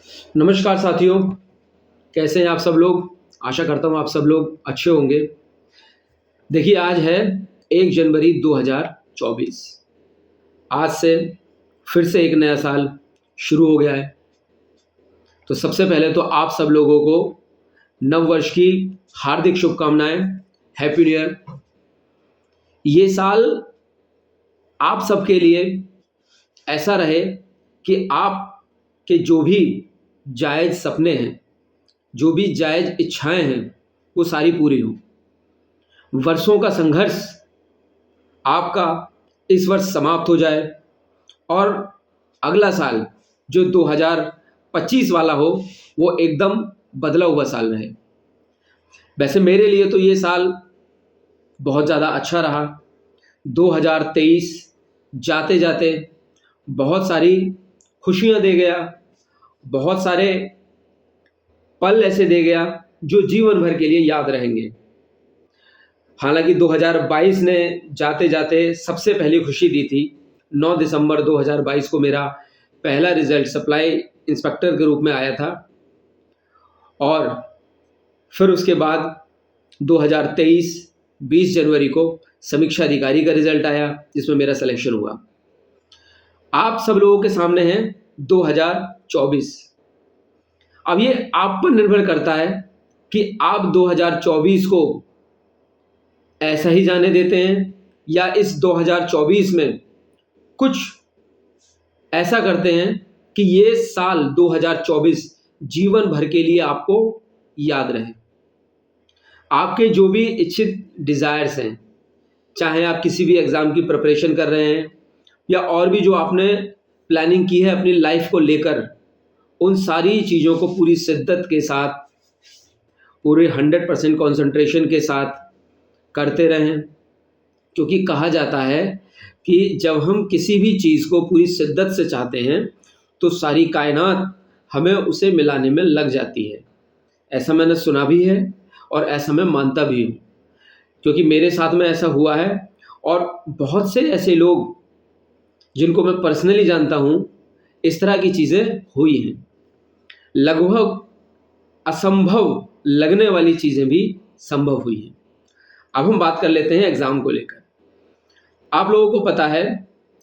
नमस्कार साथियों, कैसे हैं आप सब लोग? आशा करता हूँ आप सब लोग अच्छे होंगे। देखिए आज है 1 जनवरी 2024। आज से फिर से एक नया साल शुरू हो गया है। तो सबसे पहले तो आप सब लोगों को नव वर्ष की हार्दिक शुभकामनाएँ, हैप्पी न्यू ईयर। ये साल आप सबके लिए ऐसा रहे कि आपके जो भी जायज़ सपने हैं, जो भी जायज़ इच्छाएँ हैं, वो सारी पूरी हों। वर्षों का संघर्ष आपका इस वर्ष समाप्त हो जाए और अगला साल जो 2025 वाला हो, वो एकदम बदला हुआ साल रहे। वैसे मेरे लिए तो ये साल बहुत ज़्यादा अच्छा रहा। 2023 जाते-जाते बहुत सारी खुशियाँ दे गया, बहुत सारे पल ऐसे दे गया जो जीवन भर के लिए याद रहेंगे। हालाँकि 2022 ने जाते-जाते सबसे पहली खुशी दी थी। 9 दिसंबर 2022 को मेरा पहला रिज़ल्ट सप्लाई इंस्पेक्टर के रूप में आया था और फिर उसके बाद 2023 20 जनवरी को समीक्षा अधिकारी का रिज़ल्ट आया, जिसमें मेरा सिलेक्शन हुआ। आप सब लोगों के सामने है 2024। अब ये आप पर निर्भर करता है कि आप 2024 को ऐसा ही जाने देते हैं या इस 2024 में कुछ ऐसा करते हैं कि ये साल 2024 जीवन भर के लिए आपको याद रहे। आपके जो भी इच्छित डिज़ायर्स हैं, चाहे आप किसी भी एग्ज़ाम की प्रिपरेशन कर रहे हैं या और भी जो आपने प्लानिंग की है अपनी लाइफ को लेकर, उन सारी चीज़ों को पूरी शिद्दत के साथ, पूरे 100% कंसंट्रेशन के साथ करते रहें। क्योंकि कहा जाता है कि जब हम किसी भी चीज़ को पूरी शिद्दत से चाहते हैं, तो सारी कायनात हमें उसे मिलाने में लग जाती है। ऐसा मैंने सुना भी है और ऐसा मैं मानता भी हूँ, क्योंकि मेरे साथ में ऐसा हुआ है और बहुत से ऐसे लोग जिनको मैं पर्सनली जानता हूँ, इस तरह की चीज़ें हुई हैं। लगभग असंभव लगने वाली चीज़ें भी संभव हुई हैं। अब हम बात कर लेते हैं एग्ज़ाम को लेकर। आप लोगों को पता है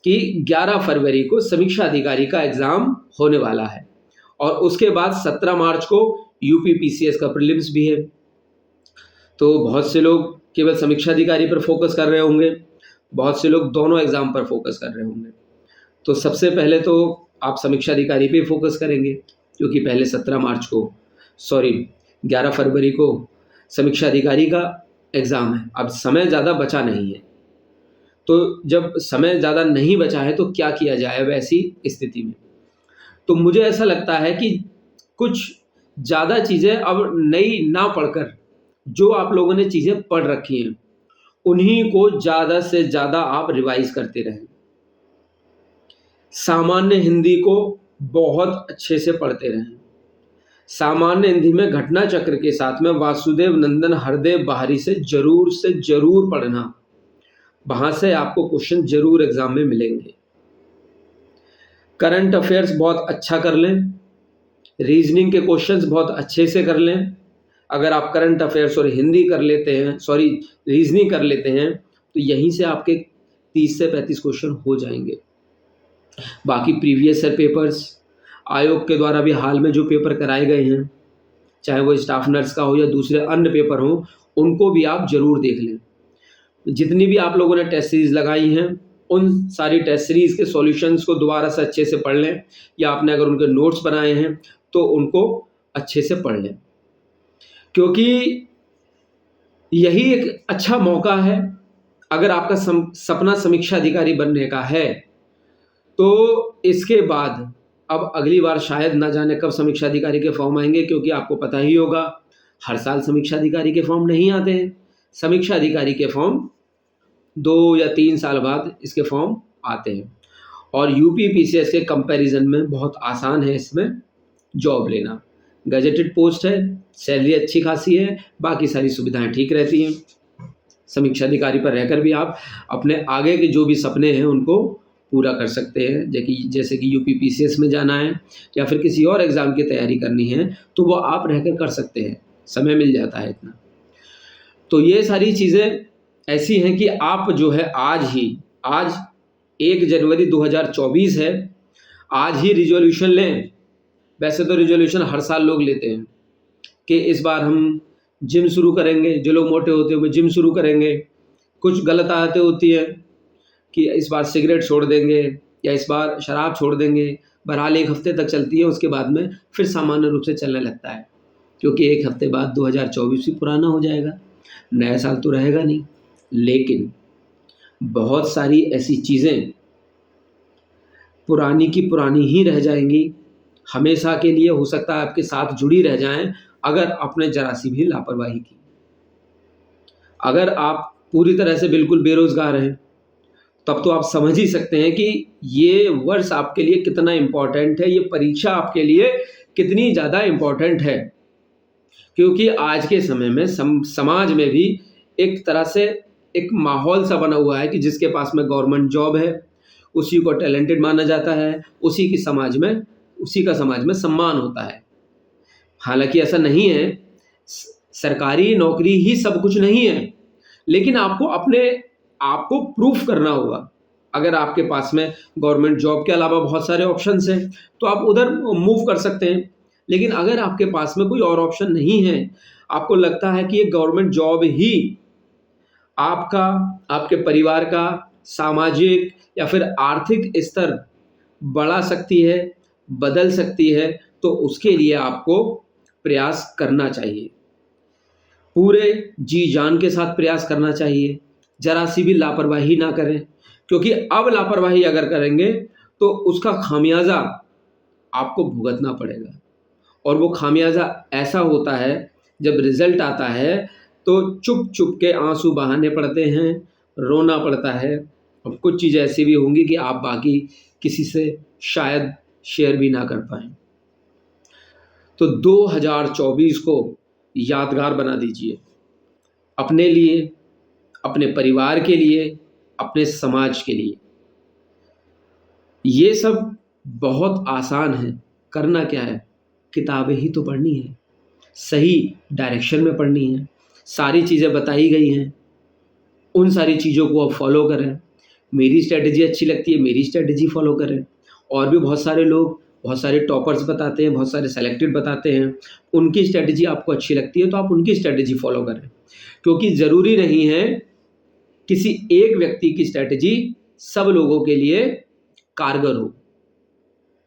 कि 11 फरवरी को समीक्षा अधिकारी का एग्ज़ाम होने वाला है और उसके बाद 17 मार्च को यूपीपीसीएस का प्रीलिम्स भी है। तो बहुत से लोग केवल समीक्षा अधिकारी पर फोकस कर रहे होंगे, बहुत से लोग दोनों एग्ज़ाम पर फोकस कर रहे होंगे। तो सबसे पहले तो आप समीक्षा अधिकारी पे फोकस करेंगे, क्योंकि पहले 11 फरवरी को समीक्षा अधिकारी का एग्ज़ाम है। अब समय ज़्यादा बचा नहीं है, तो जब समय ज़्यादा नहीं बचा है तो क्या किया जाए वैसी स्थिति में? तो मुझे ऐसा लगता है कि कुछ ज़्यादा चीज़ें अब नई ना पढ़कर, जो आप लोगों ने चीज़ें पढ़ रखी हैं, उन्हीं को ज़्यादा से ज़्यादा आप रिवाइज़ करते रहें। सामान्य हिंदी को बहुत अच्छे से पढ़ते रहें। सामान्य हिंदी में घटना चक्र के साथ में वासुदेव नंदन हरदेव बाहरी से ज़रूर पढ़ना। वहाँ से आपको क्वेश्चन ज़रूर एग्ज़ाम में मिलेंगे। करंट अफेयर्स बहुत अच्छा कर लें, रीजनिंग के क्वेश्चंस बहुत अच्छे से कर लें। अगर आप करंट अफेयर्स और हिंदी कर लेते हैं, रीजनिंग कर लेते हैं, तो यहीं से आपके 30 से 35 क्वेश्चन हो जाएंगे। बाकी प्रीवियस ईयर पेपर्स, आयोग के द्वारा भी हाल में जो पेपर कराए गए हैं, चाहे वो स्टाफ नर्स का हो या दूसरे अन्य पेपर हों, उनको भी आप ज़रूर देख लें। जितनी भी आप लोगों ने टेस्ट सीरीज़ लगाई हैं, उन सारी टेस्ट सीरीज़ के सॉल्यूशंस को दोबारा से अच्छे से पढ़ लें, या आपने अगर उनके नोट्स बनाए हैं तो उनको अच्छे से पढ़ लें, क्योंकि यही एक अच्छा मौका है। अगर आपका सपना समीक्षा अधिकारी बनने का है, तो इसके बाद अब अगली बार शायद ना जाने कब समीक्षा अधिकारी के फॉर्म आएंगे, क्योंकि आपको पता ही होगा हर साल समीक्षा अधिकारी के फॉर्म नहीं आते हैं। समीक्षा अधिकारी के फॉर्म 2 या 3 साल बाद इसके फॉर्म आते हैं और यूपीपीसीएस के कंपैरिजन में बहुत आसान है इसमें जॉब लेना। गजेटेड पोस्ट है, सैलरी अच्छी खासी है, बाकी सारी सुविधाएं ठीक रहती हैं। समीक्षा अधिकारी पर रहकर भी आप अपने आगे के जो भी सपने हैं उनको पूरा कर सकते हैं। जैसे कि यूपीपीसीएस में जाना है या फिर किसी और एग्ज़ाम की तैयारी करनी है, तो वो आप रहकर कर सकते हैं, समय मिल जाता है इतना। तो ये सारी चीज़ें ऐसी हैं कि आप जो है आज 1 जनवरी 2024 है, आज ही रिज़ॉल्यूशन लें। वैसे तो रिज़ॉल्यूशन हर साल लोग लेते हैं कि इस बार हम जिम शुरू करेंगे, जो लोग मोटे होते हैं वो जिम शुरू करेंगे। कुछ गलत आदतें होती हैं कि इस बार सिगरेट छोड़ देंगे या इस बार शराब छोड़ देंगे। बहरहाल 1 हफ़्ते तक चलती है, उसके बाद में फिर सामान्य रूप से चलने लगता है, क्योंकि 1 हफ़्ते बाद 2024 भी पुराना हो जाएगा, नया साल तो रहेगा नहीं। लेकिन बहुत सारी ऐसी चीज़ें पुरानी की पुरानी ही रह जाएँगी, हमेशा के लिए हो सकता है आपके साथ जुड़ी रह जाएँ, अगर आपने ज़रा-सी भी लापरवाही की। अगर आप पूरी तरह से बिल्कुल बेरोज़गार हैं, तब तो आप समझ ही सकते हैं कि ये वर्ष आपके लिए कितना इम्पोर्टेंट है, ये परीक्षा आपके लिए कितनी ज़्यादा इम्पोर्टेंट है। क्योंकि आज के समय में समाज में भी एक तरह से एक माहौल सा बना हुआ है कि जिसके पास में गवर्नमेंट जॉब है, उसी को टैलेंटेड माना जाता है, उसी का समाज में सम्मान होता है। हालाँकि ऐसा नहीं है, सरकारी नौकरी ही सब कुछ नहीं है, लेकिन आपको प्रूफ करना होगा। अगर आपके पास में गवर्नमेंट जॉब के अलावा बहुत सारे ऑप्शंस हैं, तो आप उधर मूव कर सकते हैं। लेकिन अगर आपके पास में कोई और ऑप्शन नहीं है, आपको लगता है कि ये गवर्नमेंट जॉब ही आपका, आपके परिवार का सामाजिक या फिर आर्थिक स्तर बढ़ा सकती है, बदल सकती है, तो उसके लिए आपको प्रयास करना चाहिए। पूरे जी-जान के साथ प्रयास करना चाहिए, ज़रा-सी भी लापरवाही ना करें, क्योंकि अब लापरवाही अगर करेंगे, तो उसका खामियाज़ा आपको भुगतना पड़ेगा। और वो खामियाज़ा ऐसा होता है, जब रिज़ल्ट आता है, तो चुप-चुप के आँसू बहाने पड़ते हैं, रोना पड़ता है, और कुछ चीज़ें ऐसी भी होंगी कि आप बाकी किसी से शायद शेयर भी ना कर पाएँ। तो 2024 को यादगार बना दीजिए, अपने लिए, अपने परिवार के लिए, अपने समाज के लिए। ये सब बहुत आसान है, करना क्या है? किताबें ही तो पढ़नी है, सही डायरेक्शन में पढ़नी है, सारी चीज़ें बताई गई हैं, उन सारी चीज़ों को आप फॉलो करें। मेरी स्ट्रैटेजी अच्छी लगती है, मेरी स्ट्रैटेजी फॉलो करें। और भी बहुत सारे लोग, बहुत सारे टॉपर्स बताते हैं, बहुत सारे सेलेक्टेड बताते हैं, उनकी स्ट्रैटेजी आपको अच्छी लगती है तो आप उनकी स्ट्रैटेजी फॉलो करें, क्योंकि ज़रूरी नहीं है किसी एक व्यक्ति की स्ट्रैटेजी सब लोगों के लिए कारगर हो।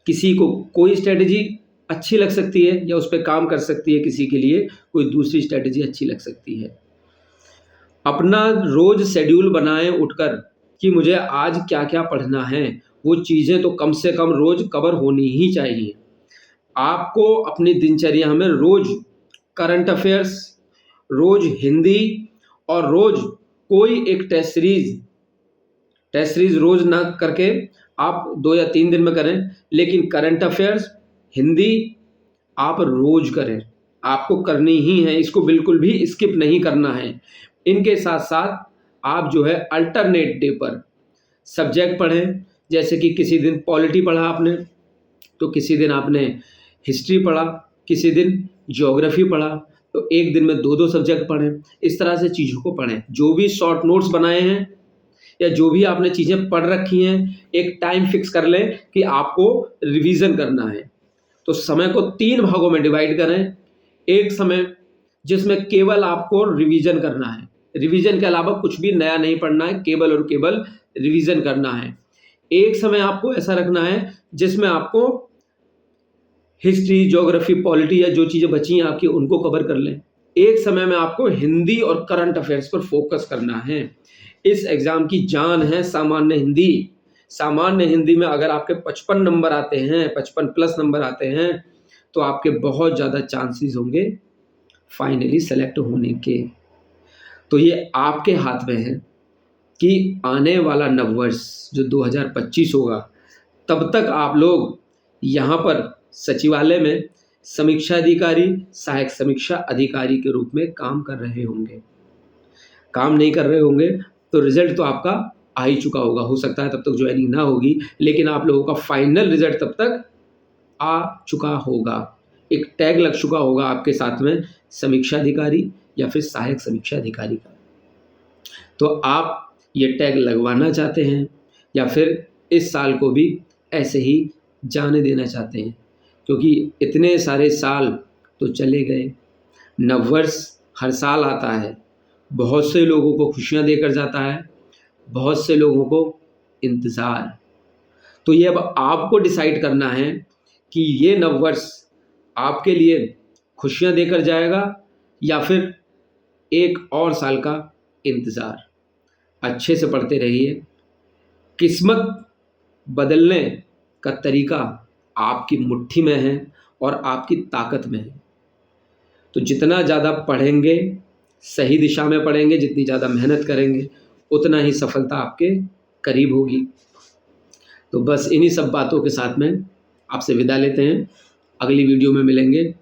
किसी को कोई स्ट्रैटेजी अच्छी लग सकती है या उस पे काम कर सकती है, किसी के लिए कोई दूसरी स्ट्रैटेजी अच्छी लग सकती है। अपना रोज़ शेड्यूल बनाएँ उठकर कि मुझे आज क्या-क्या पढ़ना है, वो चीज़ें तो कम से कम रोज़ कवर होनी ही चाहिए। आपको अपनी दिनचर्या में रोज़ करंट अफ़ेयर्स, रोज़ हिंदी और रोज़ कोई एक टेस्ट सीरीज़ रोज़ ना करके आप 2 या 3 दिन में करें, लेकिन करंट अफ़ेयर्स, हिंदी आप रोज़ करें। आपको करनी ही है, इसको बिल्कुल भी स्किप नहीं करना है। इनके साथ-साथ आप जो है अल्टरनेट डे पर सब्जेक्ट पढ़ें, जैसे कि किसी दिन पॉलिटी पढ़ा आपने, तो किसी दिन आपने हिस्ट्री पढ़ा, किसी दिन ज्योग्राफी पढ़ा, तो एक दिन में 2-2 सब्जेक्ट पढ़ें। इस तरह से चीज़ों को पढ़ें। जो भी शॉर्ट नोट्स बनाए हैं या जो भी आपने चीज़ें पढ़ रखी हैं, एक टाइम फिक्स कर लें कि आपको रिवीज़न करना है। तो समय को 3 भागों में डिवाइड करें। एक समय जिसमें केवल आपको रिवीज़न करना है, रिवीज़न के अलावा कुछ भी नया नहीं पढ़ना है, केवल और केवल रिवीज़न करना है। एक समय आपको ऐसा रखना है जिसमें आपको हिस्ट्री, ज्योग्राफी, पॉलिटी या जो चीज़ें बची हैं आपकी, उनको कवर कर लें। एक समय में आपको हिंदी और करंट अफेयर्स पर फोकस करना है। इस एग्ज़ाम की जान है सामान्य हिंदी। सामान्य हिंदी में अगर आपके 55 नंबर आते हैं, 55 प्लस नंबर आते हैं, तो आपके बहुत ज़्यादा चांसेस होंगे फाइनली सेलेक्ट होने के। तो ये आपके हाथ में है कि आने वाला नववर्ष जो 2025 होगा, तब तक आप लोग यहाँ पर सचिवालय में समीक्षा अधिकारी, सहायक समीक्षा अधिकारी के रूप में काम कर रहे होंगे। काम नहीं कर रहे होंगे तो रिज़ल्ट तो आपका आ ही चुका होगा, हो सकता है तब तक ज्वाइनिंग ना होगी, लेकिन आप लोगों का फाइनल रिजल्ट तब तक आ चुका होगा। एक टैग लग चुका होगा आपके साथ में समीक्षा अधिकारी या फिर सहायक समीक्षा अधिकारी का। तो आप ये टैग लगवाना चाहते हैं या फिर इस साल को भी ऐसे ही जाने देना चाहते हैं, क्योंकि इतने सारे साल तो चले गए। नववर्ष हर साल आता है, बहुत से लोगों को खुशियाँ देकर जाता है, बहुत से लोगों को इंतज़ार। तो ये अब आपको डिसाइड करना है कि ये नववर्ष आपके लिए खुशियाँ देकर जाएगा या फिर एक और साल का इंतज़ार। अच्छे से पढ़ते रहिए। किस्मत बदलने का तरीका आपकी मुट्ठी में है और आपकी ताकत में है। तो जितना ज़्यादा पढ़ेंगे, सही दिशा में पढ़ेंगे, जितनी ज़्यादा मेहनत करेंगे, उतना ही सफलता आपके करीब होगी। तो बस इन्हीं सब बातों के साथ में आपसे विदा लेते हैं। अगली वीडियो में मिलेंगे।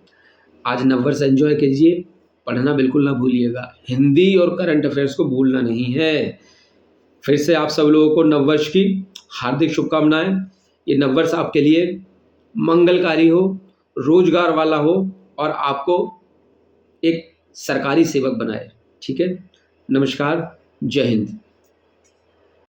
आज नववर्ष एंजॉय कीजिए, पढ़ना बिल्कुल ना भूलिएगा। हिंदी और करंट अफेयर्स को भूलना नहीं है। फिर से आप सब लोगों को नववर्ष की हार्दिक शुभकामनाएं। ये नववर्ष आपके लिए मंगलकारी हो, रोजगार वाला हो और आपको एक सरकारी सेवक बनाए। ठीक है, नमस्कार, जय हिंद।